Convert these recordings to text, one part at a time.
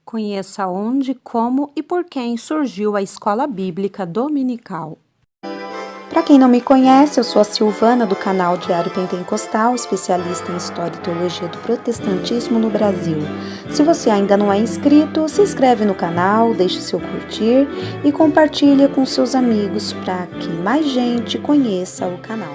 Conheça onde, como e por quem surgiu a Escola Bíblica Dominical. Para quem não me conhece, eu sou a Silvana do canal Diário Pentecostal, especialista em História e Teologia do Protestantismo no Brasil. Se você ainda não é inscrito, se inscreve no canal, deixe seu curtir e compartilhe com seus amigos para que mais gente conheça o canal.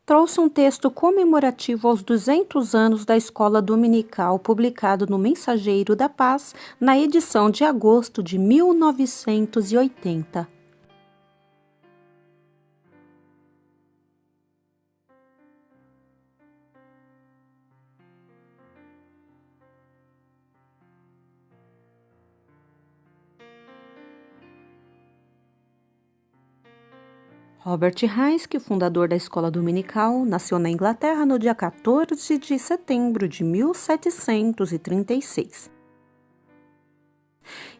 Trouxe um texto comemorativo aos 200 anos da Escola Dominical, publicado no Mensageiro da Paz, na edição de agosto de 1980. Robert Heiske, fundador da Escola Dominical, nasceu na Inglaterra no dia 14 de setembro de 1736.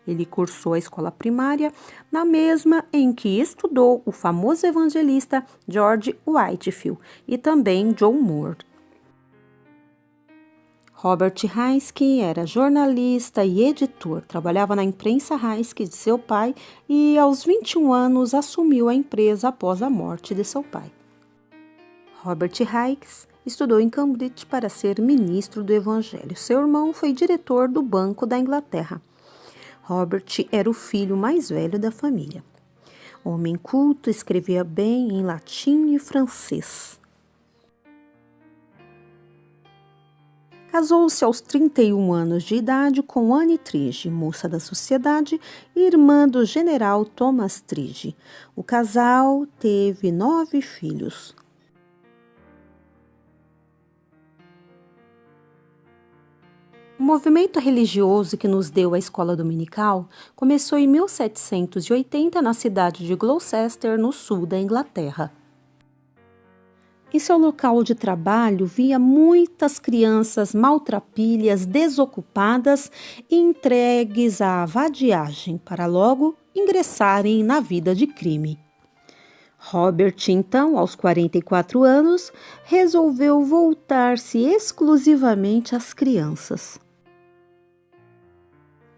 Ele cursou a escola primária, na mesma em que estudou o famoso evangelista George Whitefield e também John Moore. Robert Heiske era jornalista e editor, trabalhava na imprensa Heiske de seu pai e, aos 21 anos, assumiu a empresa após a morte de seu pai. Robert Heiske estudou em Cambridge para ser ministro do Evangelho. Seu irmão foi diretor do Banco da Inglaterra. Robert era o filho mais velho da família. Homem culto, escrevia bem em latim e francês. Casou-se aos 31 anos de idade com Anne Trige, moça da sociedade e irmã do general Thomas Trige. O casal teve 9 filhos. O movimento religioso que nos deu a escola dominical começou em 1780 na cidade de Gloucester, no sul da Inglaterra. Em seu local de trabalho, via muitas crianças maltrapilhas, desocupadas e entregues à vadiagem para logo ingressarem na vida de crime. Robert, então, aos 44 anos, resolveu voltar-se exclusivamente às crianças.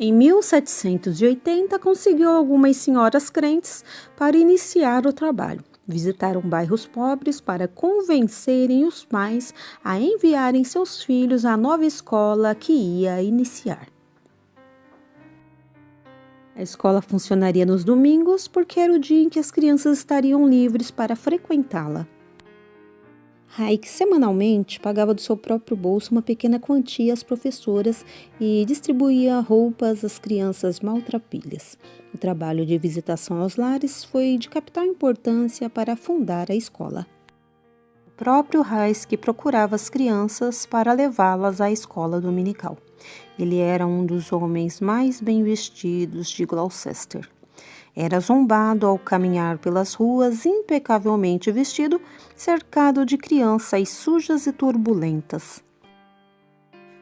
Em 1780, conseguiu algumas senhoras crentes para iniciar o trabalho. Visitaram bairros pobres para convencerem os pais a enviarem seus filhos à nova escola que ia iniciar. A escola funcionaria nos domingos porque era o dia em que as crianças estariam livres para frequentá-la. Heiske semanalmente pagava do seu próprio bolso uma pequena quantia às professoras e distribuía roupas às crianças maltrapilhas. O trabalho de visitação aos lares foi de capital importância para fundar a escola. O próprio Heiske procurava as crianças para levá-las à escola dominical. Ele era um dos homens mais bem vestidos de Gloucester. Era zombado ao caminhar pelas ruas impecavelmente vestido, cercado de crianças sujas e turbulentas.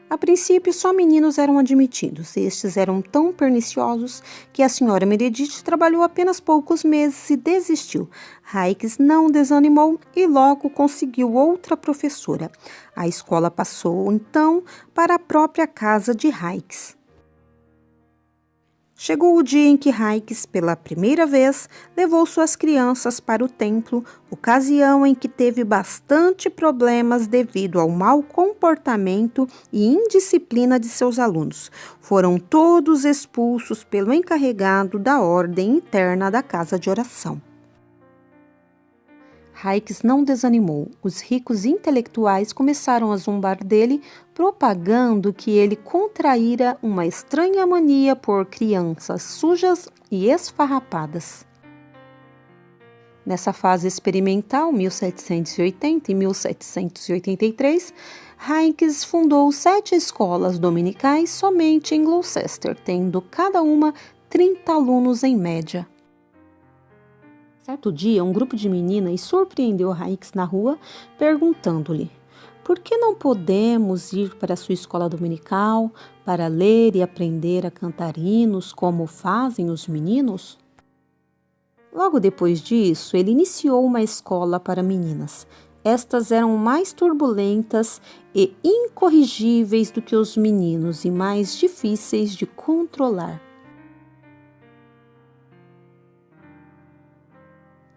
A princípio, só meninos eram admitidos. Estes eram tão perniciosos que a senhora Meredith trabalhou apenas poucos meses e desistiu. Heiske não desanimou e logo conseguiu outra professora. A escola passou, então, para a própria casa de Heiske. Chegou o dia em que Heiske, pela primeira vez, levou suas crianças para o templo, ocasião em que teve bastante problemas devido ao mau comportamento e indisciplina de seus alunos. Foram todos expulsos pelo encarregado da ordem interna da casa de oração. Heiske não desanimou. Os ricos intelectuais começaram a zombar dele, propagando que ele contraíra uma estranha mania por crianças sujas e esfarrapadas. Nessa fase experimental, 1780 e 1783, Heiske fundou 7 escolas dominicais somente em Gloucester, tendo cada uma 30 alunos em média. Certo dia, um grupo de meninas surpreendeu Heiske na rua, perguntando-lhe: por que não podemos ir para a sua escola dominical para ler e aprender a cantar hinos como fazem os meninos? Logo depois disso, ele iniciou uma escola para meninas. Estas eram mais turbulentas e incorrigíveis do que os meninos e mais difíceis de controlar.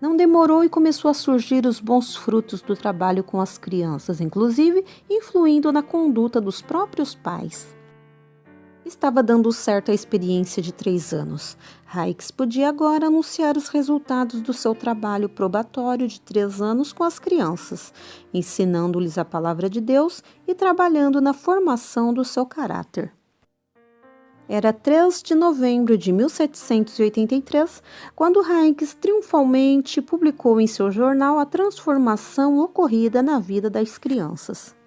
Não demorou e começou a surgir os bons frutos do trabalho com as crianças, inclusive influindo na conduta dos próprios pais. Estava dando certo a experiência de 3 anos. Hikes podia agora anunciar os resultados do seu trabalho probatório de 3 anos com as crianças, ensinando-lhes a palavra de Deus e trabalhando na formação do seu caráter. Era 3 de novembro de 1783, quando Hikes triunfalmente publicou em seu jornal a transformação ocorrida na vida das crianças.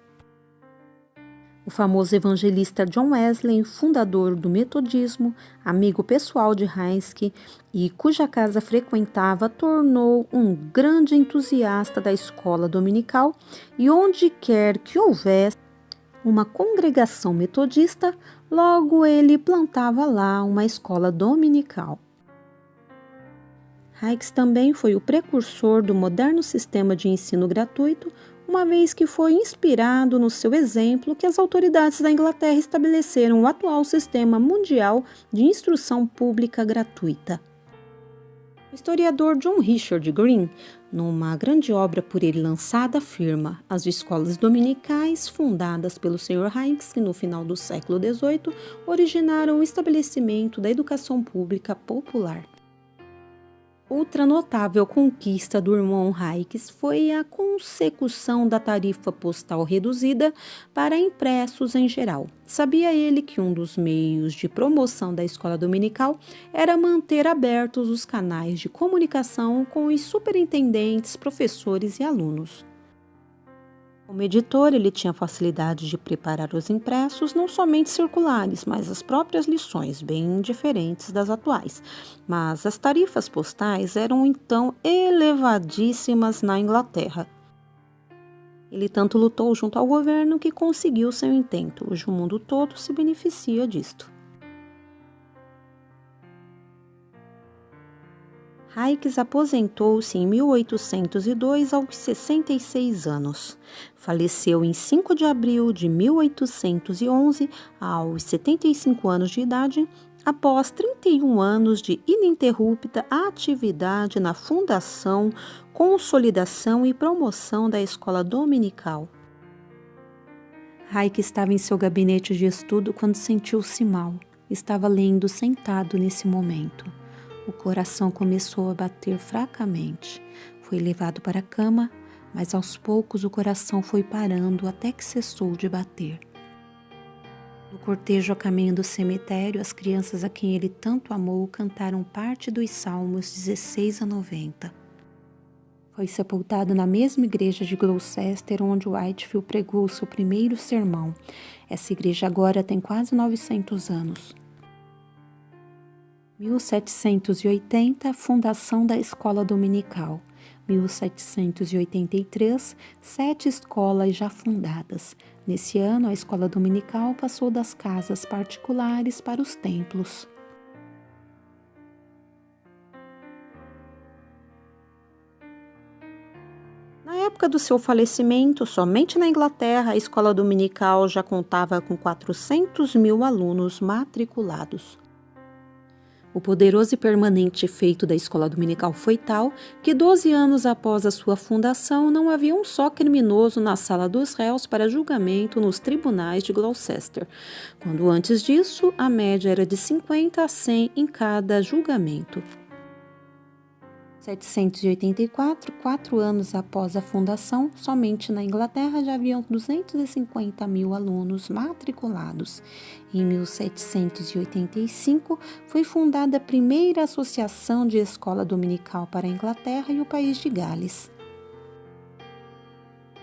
O famoso evangelista John Wesley, fundador do metodismo, amigo pessoal de Hikes e cuja casa frequentava, tornou um grande entusiasta da escola dominical e onde quer que houvesse uma congregação metodista, logo ele plantava lá uma escola dominical. Hikes também foi o precursor do moderno sistema de ensino gratuito, uma vez que foi inspirado no seu exemplo que as autoridades da Inglaterra estabeleceram o atual sistema mundial de instrução pública gratuita. O historiador John Richard Green, numa grande obra por ele lançada, afirma: as escolas dominicais, fundadas pelo Sr. Hikes no final do século XVIII, originaram o estabelecimento da educação pública popular. Outra notável conquista do irmão Hikes foi a consecução da tarifa postal reduzida para impressos em geral. Sabia ele que um dos meios de promoção da escola dominical era manter abertos os canais de comunicação com os superintendentes, professores e alunos. Como editor, ele tinha facilidade de preparar os impressos, não somente circulares, mas as próprias lições, bem diferentes das atuais. Mas as tarifas postais eram então elevadíssimas na Inglaterra. Ele tanto lutou junto ao governo que conseguiu seu intento. Hoje o mundo todo se beneficia disto. Hikes aposentou-se em 1802 aos 66 anos. Faleceu em 5 de abril de 1811 aos 75 anos de idade, após 31 anos de ininterrupta atividade na fundação, consolidação e promoção da escola dominical. Hikes estava em seu gabinete de estudo quando sentiu-se mal. Estava lendo sentado nesse momento. O coração começou a bater fracamente. Foi levado para a cama, mas aos poucos o coração foi parando até que cessou de bater. No cortejo a caminho do cemitério, as crianças a quem ele tanto amou cantaram parte dos salmos 16 a 90. Foi sepultado na mesma igreja de Gloucester, onde Whitefield pregou seu primeiro sermão. Essa igreja agora tem quase 900 anos. 1780, fundação da escola dominical. 1783, 7 escolas já fundadas. Nesse ano, a escola dominical passou das casas particulares para os templos. Na época do seu falecimento, somente na Inglaterra, a escola dominical já contava com 400 mil alunos matriculados. O poderoso e permanente efeito da escola dominical foi tal que 12 anos após a sua fundação não havia um só criminoso na sala dos réus para julgamento nos tribunais de Gloucester, quando antes disso a média era de 50 a 100 em cada julgamento. 784, 4 anos após a fundação, somente na Inglaterra já haviam 250 mil alunos matriculados. Em 1785, foi fundada a primeira associação de escola dominical para a Inglaterra e o país de Gales.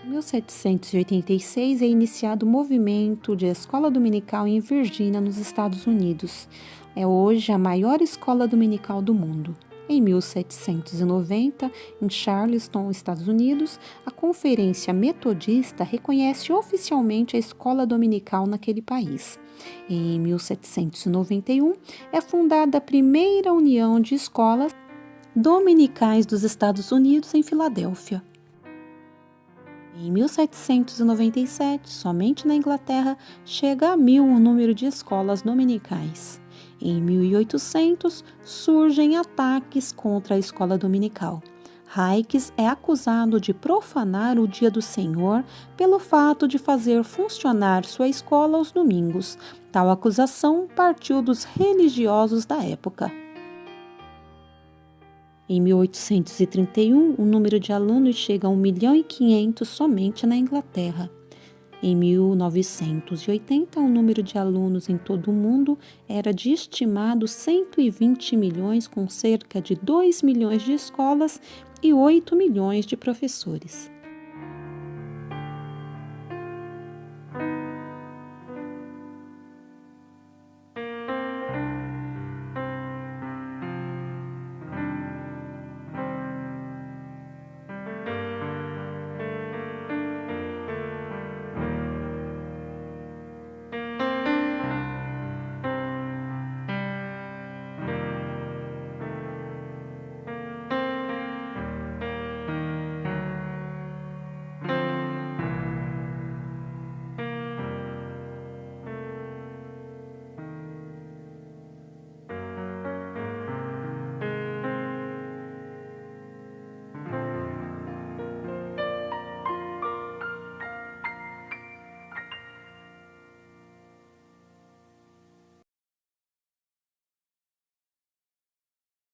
Em 1786 é iniciado o movimento de escola dominical em Virgínia, nos Estados Unidos. É hoje a maior escola dominical do mundo. Em 1790, em Charleston, Estados Unidos, a Conferência Metodista reconhece oficialmente a escola dominical naquele país. Em 1791, é fundada a primeira união de escolas dominicais dos Estados Unidos em Filadélfia. Em 1797, somente na Inglaterra, chega a 1000 o número de escolas dominicais. Em 1800, surgem ataques contra a escola dominical. Raikes é acusado de profanar o dia do Senhor pelo fato de fazer funcionar sua escola aos domingos. Tal acusação partiu dos religiosos da época. Em 1831, o número de alunos chega a 1.500.000 somente na Inglaterra. Em 1980, o número de alunos em todo o mundo era de estimado 120 milhões, com cerca de 2 milhões de escolas e 8 milhões de professores.